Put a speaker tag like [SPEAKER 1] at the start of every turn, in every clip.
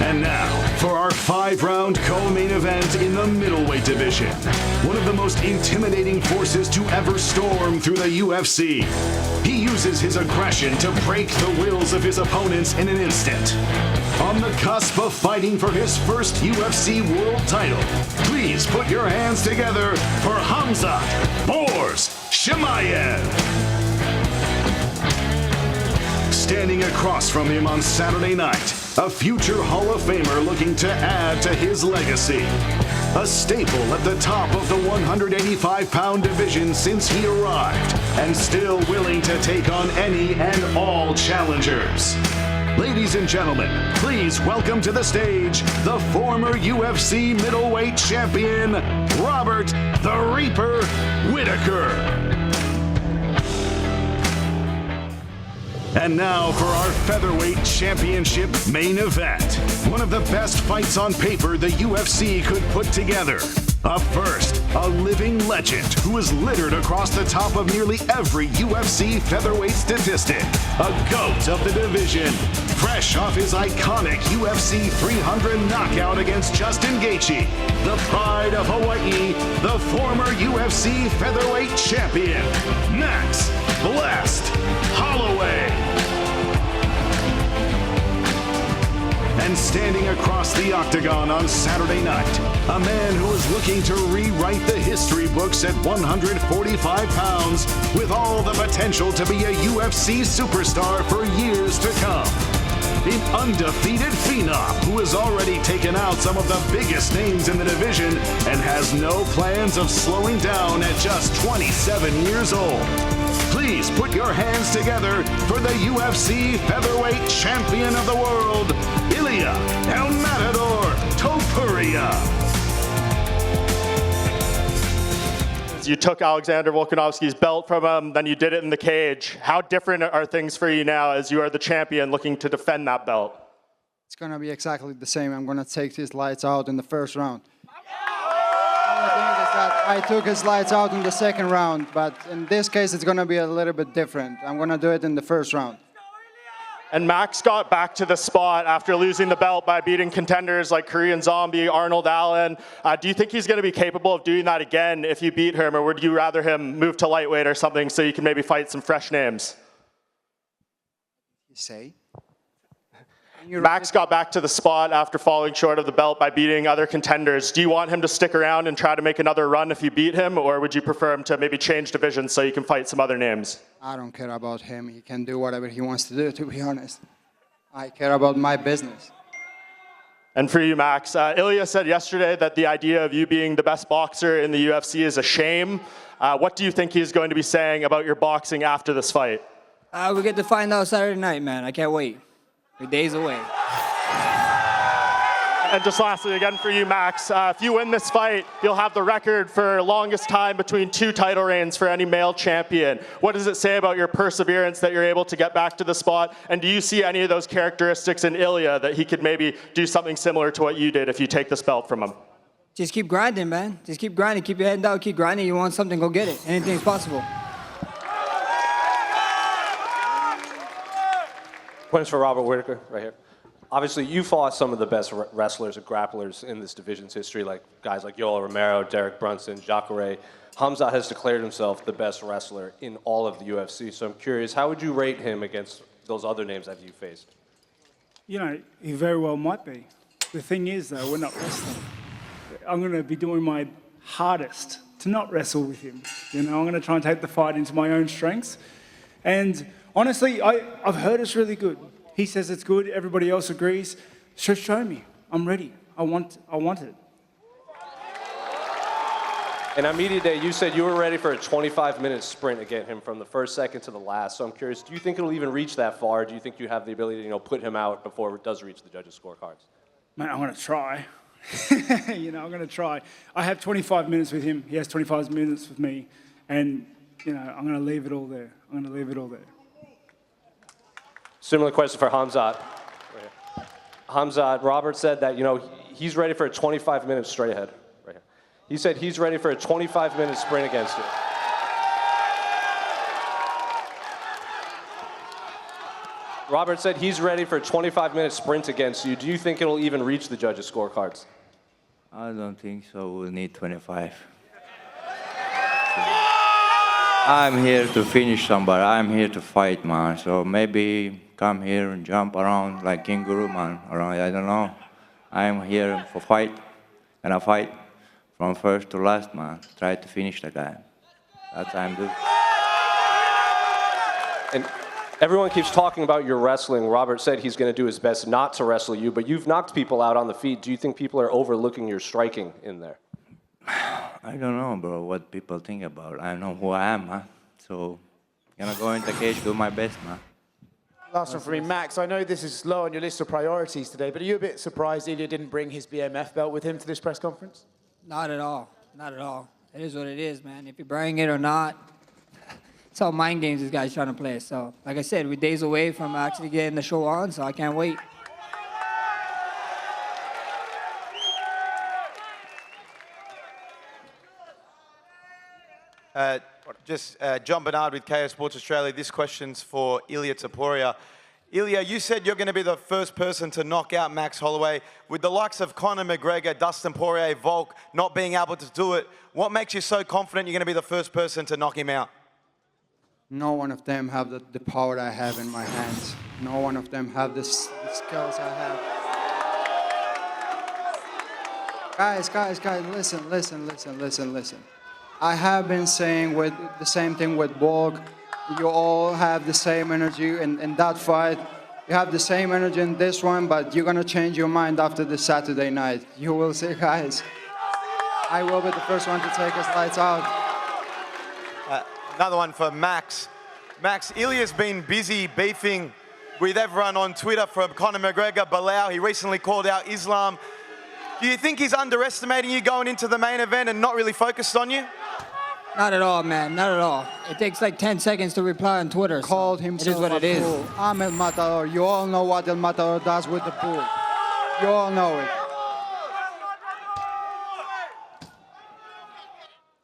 [SPEAKER 1] And now, for our 5-round co-main event in the middleweight division. One of the most intimidating forces to ever storm through the UFC. He uses his aggression to break the wills of his opponents in an instant. On the cusp of fighting for his first UFC world title, please put your hands together for Khamzat "Boars" Chimaev. Standing across from him on Saturday night, a future Hall of Famer looking to add to his legacy. A staple at the top of the 185-pound division since he arrived, and still willing to take on any and all challengers. Ladies and gentlemen, please welcome to the stage the former UFC middleweight champion, Robert "The Reaper" Whittaker. And now for our featherweight championship main event. One of the best fights on paper the UFC could put together. Up first, a living legend who is littered across the top of nearly every UFC featherweight statistic. A GOAT of the division. Fresh off his iconic UFC 300 knockout against Justin Gaethje. The pride of Hawaii, the former UFC featherweight champion, Max "Blessed" Holloway. And standing across the octagon on Saturday night, a man who is looking to rewrite the history books at 145 pounds with all the potential to be a UFC superstar for years to come. An undefeated phenom who has already taken out some of the biggest names in the division and has no plans of slowing down at just 27 years old. Please put your hands together for the UFC featherweight champion of the world, Ilia El Matador Topuria.
[SPEAKER 2] You took Alexander Volkanovski's belt from him, then you did it in the cage. How different are things for you now as you are the champion looking to defend that belt?
[SPEAKER 3] It's going to be exactly the same. I'm going to take his lights out in the first round. I took his lights out in the second round, but in this case, it's going to be a little bit different. I'm going to do it in the first round.
[SPEAKER 2] And Max got back to the spot after losing the belt by beating contenders like Korean Zombie, Arnold Allen. Do you think he's going to be capable of doing that again if you beat him, or would you rather him move to lightweight or something so you can maybe fight some fresh names?
[SPEAKER 3] You say?
[SPEAKER 2] Max got back to the spot after falling short of the belt by beating other contenders. Do you want him to stick around and try to make another run if you beat him, or would you prefer him to maybe change divisions so you can fight some other names?
[SPEAKER 3] I don't care about him. He can do whatever he wants to do, to be honest. I care about my business.
[SPEAKER 2] And for you, Max, Ilia said yesterday that the idea of you being the best boxer in the UFC is a shame. What do you think he's going to be saying about your boxing after this fight?
[SPEAKER 4] We get to find out Saturday night, man. I can't wait. We're days away.
[SPEAKER 2] And just lastly, again for you, Max, if you win this fight, you'll have the record for longest time between 2 title reigns for any male champion. What does it say about your perseverance that you're able to get back to the spot? And do you see any of those characteristics in Ilia that he could maybe do something similar to what you did if you take this belt from him?
[SPEAKER 4] Just keep grinding, man. Just keep grinding. Keep your head down. Keep grinding. You want something, go get it. Anything's possible.
[SPEAKER 5] Points for Robert Whittaker, right here. Obviously, you fought some of the best wrestlers and grapplers in this division's history, like guys like Yoel Romero, Derek Brunson, Jacare. Khamzat has declared himself the best wrestler in all of the UFC. So I'm curious, how would you rate him against those other names that you faced?
[SPEAKER 6] You know, he very well might be. The thing is, though, we're not wrestling. I'm going to be doing my hardest to not wrestle with him. You know, I'm going to try and take the fight into my own strengths. And honestly, I've heard it's really good. He says it's good. Everybody else agrees. So show me. I'm ready. I want it.
[SPEAKER 5] And on media day, you said you were ready for a 25-minute sprint against him from the first second to the last. So I'm curious, do you think it'll even reach that far? Do you think you have the ability to, put him out before it does reach the judges' scorecards?
[SPEAKER 6] Man, I'm going to try. I'm going to try. I have 25 minutes with him. He has 25 minutes with me. And, I'm going to leave it all there.
[SPEAKER 5] Similar question for Khamzat. Khamzat, Robert said that, he's ready for a 25-minute straight ahead. Right here. He said he's ready for a 25-minute sprint against you. Robert said he's ready for a 25-minute sprint against you. Do you think it'll even reach the judges' scorecards?
[SPEAKER 7] I don't think so. We'll need 25. I'm here to finish somebody. I'm here to fight, man. So maybe come here and jump around like kangaroo, man. Around, I don't know. I'm here for fight, and I fight from first to last, man. Try to finish the guy. That's what I'm doing.
[SPEAKER 5] And everyone keeps talking about your wrestling. Robert said he's going to do his best not to wrestle you, but you've knocked people out on the feet. Do you think people are overlooking your striking in there?
[SPEAKER 7] I don't know, bro, what people think about. I know who I am, man. So, gonna go in the cage, do my best, man.
[SPEAKER 8] Last one for me, Max. I know this is low on your list of priorities today, but are you a bit surprised Ilia didn't bring his BMF belt with him to this press conference?
[SPEAKER 4] Not at all. Not at all. It is what it is, man. If you bring it or not, it's all mind games this guy's trying to play. So, like I said, we're days away from actually getting the show on, so I can't wait.
[SPEAKER 9] John Bernard with KO Sports Australia. This question's for Ilia Topuria. Ilia, you said you're going to be the first person to knock out Max Holloway. With the likes of Conor McGregor, Dustin Poirier, Volk not being able to do it, what makes you so confident you're going to be the first person to knock him out?
[SPEAKER 3] No one of them have the power I have in my hands. No one of them have the skills I have. Guys, listen. I have been saying with the same thing with Borg. You all have the same energy in that fight. You have the same energy in this one, but you're going to change your mind after this Saturday night. You will see, guys. I will be the first one to take his lights out.
[SPEAKER 9] Another one for Max. Max, Ilia's been busy beefing with everyone on Twitter, from Conor McGregor, Bilal. He recently called out Islam. Do you think he's underestimating you going into the main event and not really focused on you?
[SPEAKER 4] Not at all, man. Not at all. It takes like 10 seconds to reply on Twitter.
[SPEAKER 3] Called himself
[SPEAKER 4] It is what it is.
[SPEAKER 3] Fool. I'm El Matador. You all know what El Matador does with the bull. You all know it.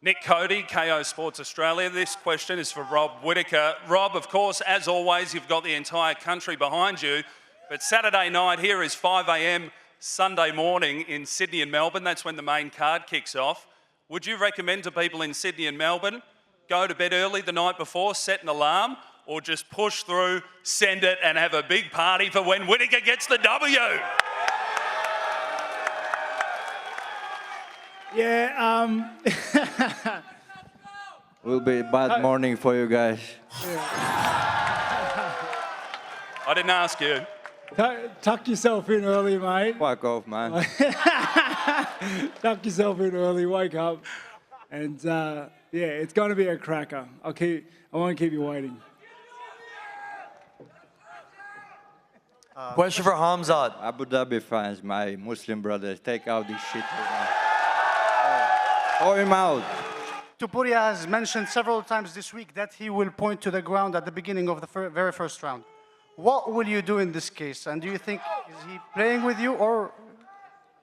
[SPEAKER 10] Nick Cody, KO Sports Australia. This question is for Rob Whittaker. Rob, of course, as always, you've got the entire country behind you. But Saturday night here is 5 a.m. Sunday morning in Sydney and Melbourne. That's when the main card kicks off. Would you recommend to people in Sydney and Melbourne, go to bed early the night before, set an alarm, or just push through, send it, and have a big party for when Whittaker gets the W?
[SPEAKER 6] Yeah,
[SPEAKER 7] Will be a bad morning for you guys.
[SPEAKER 10] I didn't ask you.
[SPEAKER 6] tuck yourself in early, mate.
[SPEAKER 7] Fuck off, man.
[SPEAKER 6] Tuck yourself in early, wake up. And yeah, it's going to be a cracker. I won't keep you waiting.
[SPEAKER 9] Question for Hamzat.
[SPEAKER 7] Abu Dhabi fans, my Muslim brothers, take out this shit. Throw him out.
[SPEAKER 11] Topuria has mentioned several times this week that he will point to the ground at the beginning of the very first round. What will you do in this case? And do you think, is he playing with you or?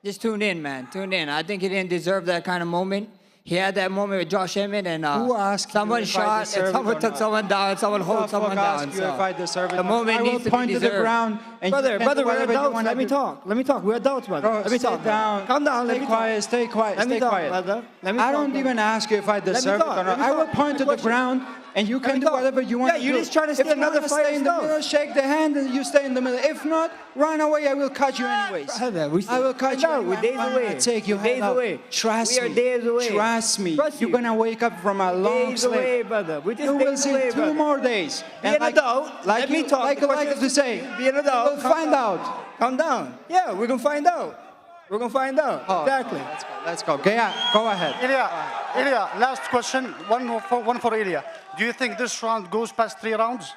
[SPEAKER 4] Just tune in, man. Tune in. I think he didn't deserve that kind of moment. He had that moment with Josh Emmett, and
[SPEAKER 3] Who asked
[SPEAKER 4] someone shot, and someone took someone down, someone hold someone down.
[SPEAKER 3] You if I deserve it.
[SPEAKER 4] The moment
[SPEAKER 3] I will
[SPEAKER 4] needs to
[SPEAKER 3] point
[SPEAKER 4] be
[SPEAKER 3] to
[SPEAKER 4] deserved.
[SPEAKER 3] the ground, and
[SPEAKER 4] Brother, we're adults. Let me talk. We're adults, brother.
[SPEAKER 3] Bro,
[SPEAKER 4] let me talk.
[SPEAKER 3] Down.
[SPEAKER 4] Calm down.
[SPEAKER 3] Stay quiet. Stay quiet.
[SPEAKER 4] Let me
[SPEAKER 3] Stay
[SPEAKER 4] talk,
[SPEAKER 3] quiet.
[SPEAKER 4] brother. Let me
[SPEAKER 3] I
[SPEAKER 4] talk,
[SPEAKER 3] don't
[SPEAKER 4] brother.
[SPEAKER 3] even ask you if I deserve it
[SPEAKER 4] talk.
[SPEAKER 3] or not.
[SPEAKER 4] Let me
[SPEAKER 3] I will
[SPEAKER 4] talk.
[SPEAKER 3] point to the
[SPEAKER 4] Question.
[SPEAKER 3] ground, and you can
[SPEAKER 4] me
[SPEAKER 3] do
[SPEAKER 4] talk.
[SPEAKER 3] whatever you want
[SPEAKER 4] Yeah,
[SPEAKER 3] to do.
[SPEAKER 4] you're just trying to
[SPEAKER 3] If
[SPEAKER 4] steal
[SPEAKER 3] you
[SPEAKER 4] another
[SPEAKER 3] wanna stay
[SPEAKER 4] fighter's
[SPEAKER 3] in the
[SPEAKER 4] nose.
[SPEAKER 3] middle, shake the hand, and you stay in the middle. If not, run away. I will cut you anyways.
[SPEAKER 4] Brother,
[SPEAKER 3] I will cut you.
[SPEAKER 4] No, we're days away.
[SPEAKER 3] Take you
[SPEAKER 4] We're days away.
[SPEAKER 3] Trust
[SPEAKER 4] We
[SPEAKER 3] me.
[SPEAKER 4] are days away.
[SPEAKER 3] Trust me.
[SPEAKER 4] Trust
[SPEAKER 3] You're
[SPEAKER 4] you.
[SPEAKER 3] gonna wake up from a long
[SPEAKER 4] Days
[SPEAKER 3] sleep.
[SPEAKER 4] away, brother. We're just
[SPEAKER 3] You will
[SPEAKER 4] days
[SPEAKER 3] see
[SPEAKER 4] away,
[SPEAKER 3] 2
[SPEAKER 4] brother.
[SPEAKER 3] more days.
[SPEAKER 4] Be an adult.
[SPEAKER 3] Like
[SPEAKER 4] Let me
[SPEAKER 3] you,
[SPEAKER 4] talk.
[SPEAKER 3] like
[SPEAKER 4] The
[SPEAKER 3] I like
[SPEAKER 4] question
[SPEAKER 3] to
[SPEAKER 4] is,
[SPEAKER 3] say.
[SPEAKER 4] be an adult.
[SPEAKER 3] We'll
[SPEAKER 4] Calm
[SPEAKER 3] find
[SPEAKER 4] down.
[SPEAKER 3] out.
[SPEAKER 4] Calm down. Yeah, we're gonna find out. We're gonna find out.
[SPEAKER 3] Oh,
[SPEAKER 4] Exactly.
[SPEAKER 3] Let's go. Go ahead.
[SPEAKER 11] Ilia, last question, one for Ilia. Do you think this round goes past 3 rounds?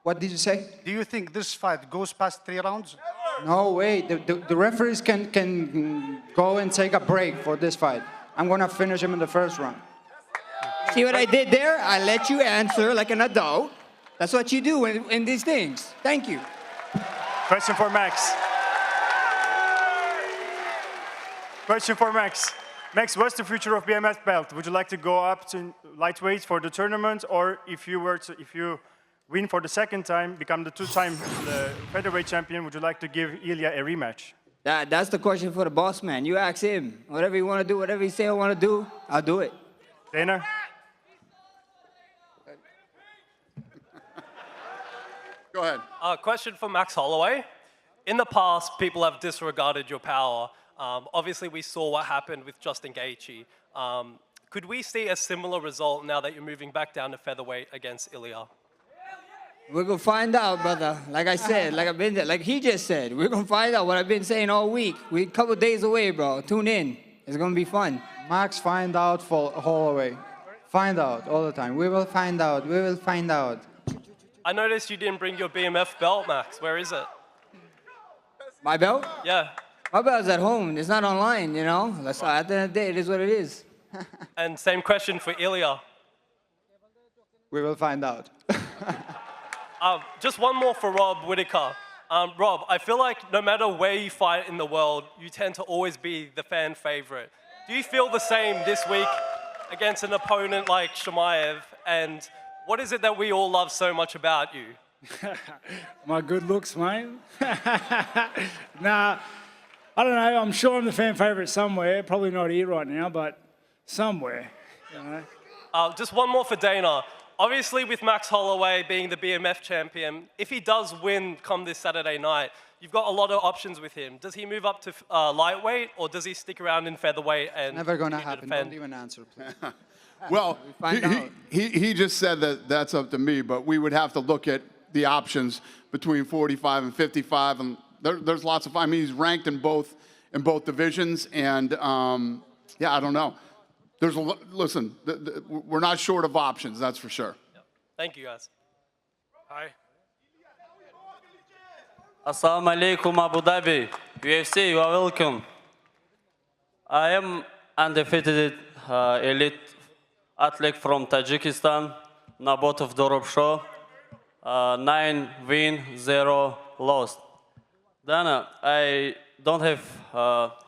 [SPEAKER 3] What did you say?
[SPEAKER 11] Do you think this fight goes past 3 rounds?
[SPEAKER 3] No way. The referees can go and take a break for this fight. I'm gonna finish him in the first round.
[SPEAKER 4] See what I did there? I let you answer like an adult. That's what you do in these things. Thank you.
[SPEAKER 2] Question for Max. Question for Max. Max, what's the future of BMF belt? Would you like to go up to lightweight for the tournament, or if you
[SPEAKER 12] win for the second time, become the two-time featherweight champion, would you like to give Ilia a rematch?
[SPEAKER 4] That's the question for the boss man. You ask him. Whatever you want to do, whatever you say I want to do, I'll do it.
[SPEAKER 12] Dana?
[SPEAKER 13] Go ahead.
[SPEAKER 14] Question for Max Holloway. In the past, people have disregarded your power. Obviously, we saw what happened with Justin Gaethje. Could we see a similar result now that you're moving back down to featherweight against Ilia?
[SPEAKER 4] We're going to find out, brother. Like I said, like he just said, we're going to find out what I've been saying all week. We're a couple days away, bro. Tune in. It's going to be fun.
[SPEAKER 3] Max, find out for Holloway. Find out all the time. We will find out. We will find out.
[SPEAKER 14] I noticed you didn't bring your BMF belt, Max. Where is it?
[SPEAKER 4] My belt?
[SPEAKER 14] Yeah.
[SPEAKER 4] My belt's at home. It's not online, you know? At the end of the day, it is what it is.
[SPEAKER 14] And same question for Ilia.
[SPEAKER 3] We will find out.
[SPEAKER 14] Just one more for Rob Whittaker. Rob, I feel like no matter where you fight in the world, you tend to always be the fan favorite. Do you feel the same this week against an opponent like Chimaev? And what is it that we all love so much about you?
[SPEAKER 6] My good looks, mate. Nah, I don't know. I'm sure I'm the fan favourite somewhere. Probably not here right now, but somewhere. You know?
[SPEAKER 14] Just one more for Dana. Obviously, with Max Holloway being the BMF champion, if he does win come this Saturday night, you've got a lot of options with him. Does he move up to lightweight, or does he stick around in featherweight and
[SPEAKER 3] Never going to
[SPEAKER 14] continue
[SPEAKER 3] happen.
[SPEAKER 14] defend?
[SPEAKER 3] Don't even answer, please.
[SPEAKER 13] Well, he just said that that's up to me, but we would have to look at the options between 45 and 55, and there's lots of. I mean, he's ranked in both divisions, and yeah, I don't know. There's listen, we're not short of options, that's for sure.
[SPEAKER 14] Yep. Thank you, guys.
[SPEAKER 10] Hi.
[SPEAKER 15] Assalamu alaikum, Abu Dhabi. UFC, you are welcome. I am undefeated elite athlete from Tajikistan, Nabotov Dorobsho. 9 win, 0 lost. Dana, I don't have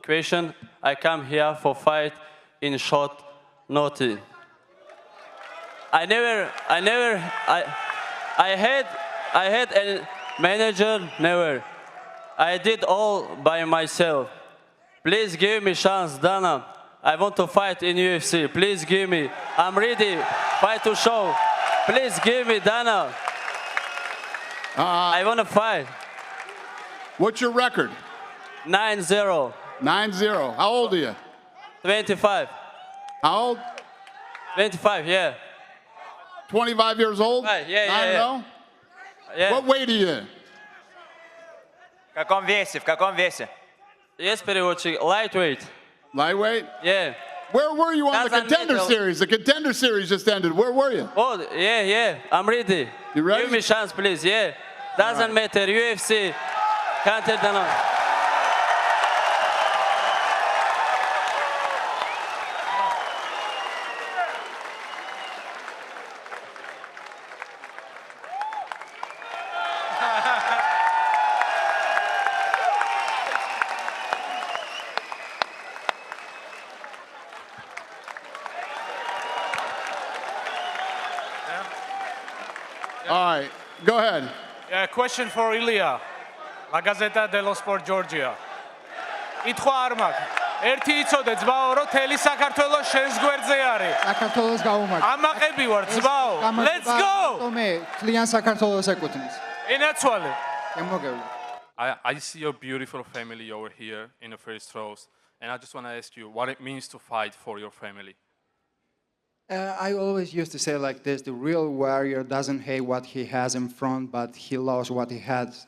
[SPEAKER 15] question. I come here for fight in short notice. I had a manager, never. I did all by myself. Please give me chance, Dana. I want to fight in UFC. Please give me. I'm ready. Fight to show. Please give me, Dana. I want to fight.
[SPEAKER 13] What's your record?
[SPEAKER 15] 9-0.
[SPEAKER 13] 9-0. How old are you?
[SPEAKER 15] 25.
[SPEAKER 13] How old?
[SPEAKER 15] 25, yeah.
[SPEAKER 13] 25 years old?
[SPEAKER 15] Right, yeah. Yeah.
[SPEAKER 13] What weight are you?
[SPEAKER 16] В каком весе?
[SPEAKER 15] Yes, переводчик. Lightweight.
[SPEAKER 13] Lightweight?
[SPEAKER 15] Yeah.
[SPEAKER 13] Where were you on the
[SPEAKER 15] Doesn't
[SPEAKER 13] Contender
[SPEAKER 15] matter.
[SPEAKER 13] Series? The Contender Series just ended. Where were you?
[SPEAKER 15] Oh, yeah. I'm ready.
[SPEAKER 13] You ready?
[SPEAKER 15] Give me chance, please. Yeah. Doesn't matter. UFC. Can't tell them.
[SPEAKER 13] All right, go ahead.
[SPEAKER 17] Yeah, question for Ilia. La Gazzetta dello Sport Georgia. ითქვა არ მაქვს. ერთი იცოდე ძმაო, რომ თელი საქართველოს შენს გვერდზე არის.
[SPEAKER 3] საქართველოს გაუმართ.
[SPEAKER 17] ამაყები ვარ ძმაო. Let's go!
[SPEAKER 3] მე კლიან საქართველოს ეკუთვნის.
[SPEAKER 17] ენაცვალე.
[SPEAKER 3] შემოგევლე.
[SPEAKER 18] I see your beautiful family over here in the first rows, and I just want to ask you what it means to fight for your family.
[SPEAKER 3] I always used to say like this, the real warrior doesn't hate what he has in front, but he loves what he has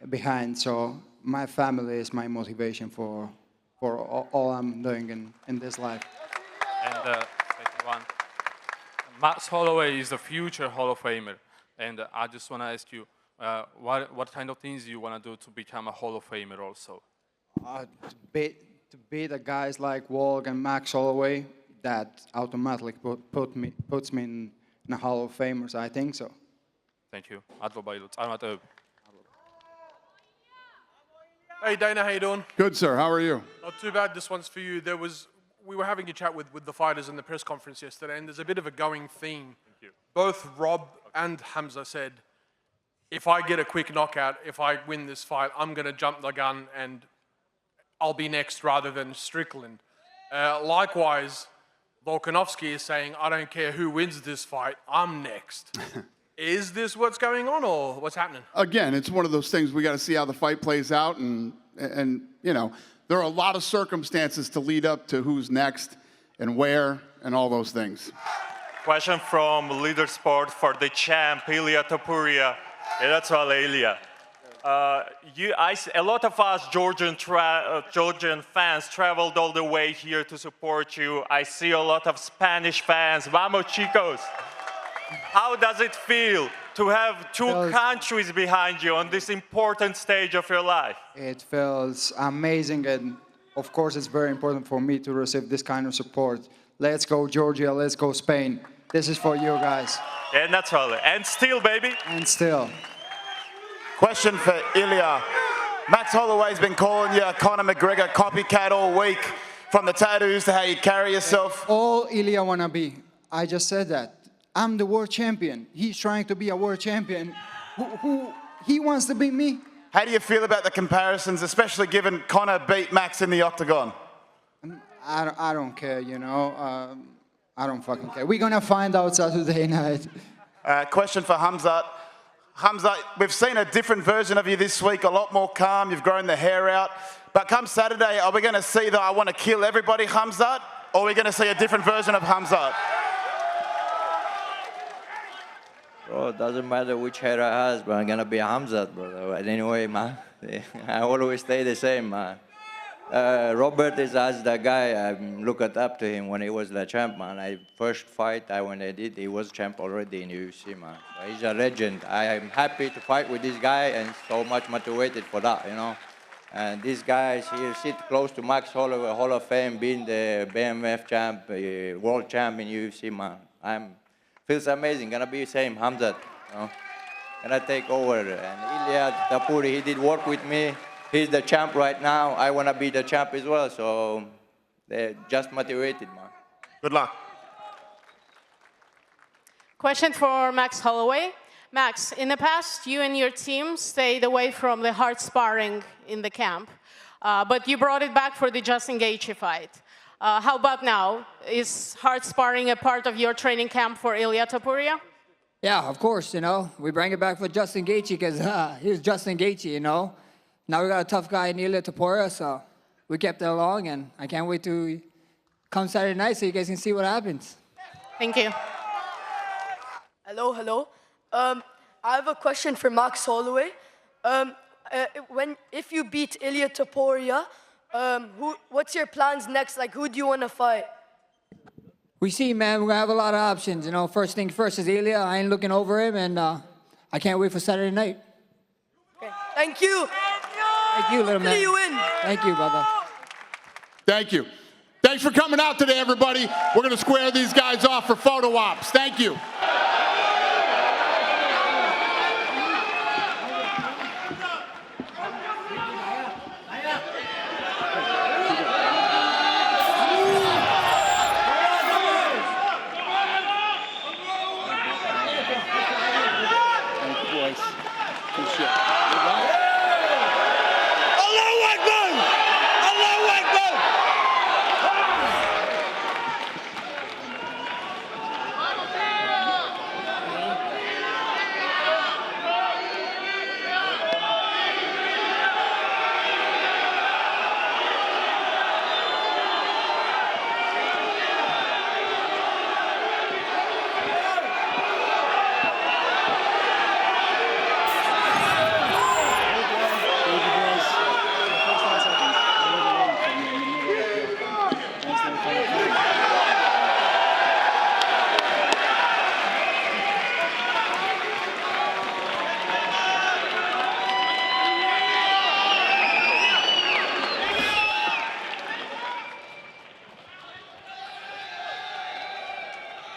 [SPEAKER 3] behind. So my family is my motivation for all I'm doing in this life.
[SPEAKER 18] And second one, Max Holloway is the future Hall of Famer, and I just want to ask you, what kind of things you want to do to become a Hall of Famer also?
[SPEAKER 3] To beat the guys like Walk and Max Holloway, that automatically puts me in a Hall of Famers, I think so.
[SPEAKER 18] Thank you.
[SPEAKER 19] Hey Dana, how you doing?
[SPEAKER 13] Good, sir. How are you?
[SPEAKER 19] Not too bad. This one's for you. We were having a chat with the fighters in the press conference yesterday, and there's a bit of a going theme both Rob and Hamza said, if I get a quick knockout, if I win this fight, I'm going to jump the gun and I'll be next rather than Strickland. Likewise, Volkanovski is saying, I don't care who wins this fight, I'm next. Is this what's going on or what's happening?
[SPEAKER 13] Again, it's one of those things we got to see how the fight plays out, and you know, there are a lot of circumstances to lead up to who's next and where and all those things.
[SPEAKER 20] Question from Leader Sport for the champ, Ilia Topuria. That's all, Ilia. A lot of us Georgian fans traveled all the way here to support you. I see a lot of Spanish fans. Vamos, chicos. How does it feel to have two countries behind you on this important stage of your life?
[SPEAKER 3] It feels amazing, and of course it's very important for me to receive this kind of support. Let's go Georgia, let's go Spain. This is for you guys.
[SPEAKER 20] Yeah, naturally. And still, baby.
[SPEAKER 3] And still.
[SPEAKER 9] Question for Ilia. Max Holloway's been calling you a Conor McGregor copycat all week, from the tattoos to how you carry yourself.
[SPEAKER 3] All Ilia wanna be. I just said that. I'm the world champion. He's trying to be a world champion. He wants to beat me.
[SPEAKER 9] How do you feel about the comparisons, especially given Conor beat Max in the octagon?
[SPEAKER 3] I don't care, you know. I don't fucking care. We're gonna find out Saturday night.
[SPEAKER 9] Question for Hamza. Hamza, we've seen a different version of you this week, a lot more calm. You've grown the hair out. But come Saturday, are we going to see the I want to kill everybody Hamza, or are we going to see a different version of Hamza?
[SPEAKER 7] Bro, it doesn't matter which hair I has, but I'm gonna be Hamza, brother. But anyway, man, I always stay the same, man. Robert is as the guy I looked up to him when he was the champ, man. First fight when I did, he was champ already in UFC, man. So he's a legend. I am happy to fight with this guy and so much motivated for that, you know. And these guys here sit close to Max Holloway, Hall of Fame, being the BMF champ, world champ in UFC, man. Feels amazing. Gonna be the same, Hamza. You know? Gonna take over. And Ilia Topuria, he did work with me. He's the champ right now. I wanna be the champ as well. So they're just motivated, man.
[SPEAKER 9] Good luck.
[SPEAKER 21] Question for Max Holloway. Max, in the past, you and your team stayed away from the hard sparring in the camp, but you brought it back for the Justin Gaethje fight. How about now? Is hard sparring a part of your training camp for Ilia Topuria?
[SPEAKER 4] Yeah, of course, you know. We bring it back for Justin Gaethje because he's Justin Gaethje, you know. Now we got a tough guy in Ilia Topuria, so we kept it along, and I can't wait to come Saturday night so you guys can see what happens.
[SPEAKER 21] Thank you.
[SPEAKER 22] Hello. I have a question for Max Holloway. If you beat Ilia Topuria, what's your plans next? Like, who do you want to fight?
[SPEAKER 4] We see, man, we're going to have a lot of options. You know, first thing first is Ilia. I ain't looking over him, and I can't wait for Saturday night.
[SPEAKER 22] Okay. Thank you.
[SPEAKER 4] Thank you, little man.
[SPEAKER 22] Hopefully you win.
[SPEAKER 4] Thank you, brother.
[SPEAKER 13] Thank you. Thanks for coming out today, everybody. We're going to square these guys off for photo ops. Thank you.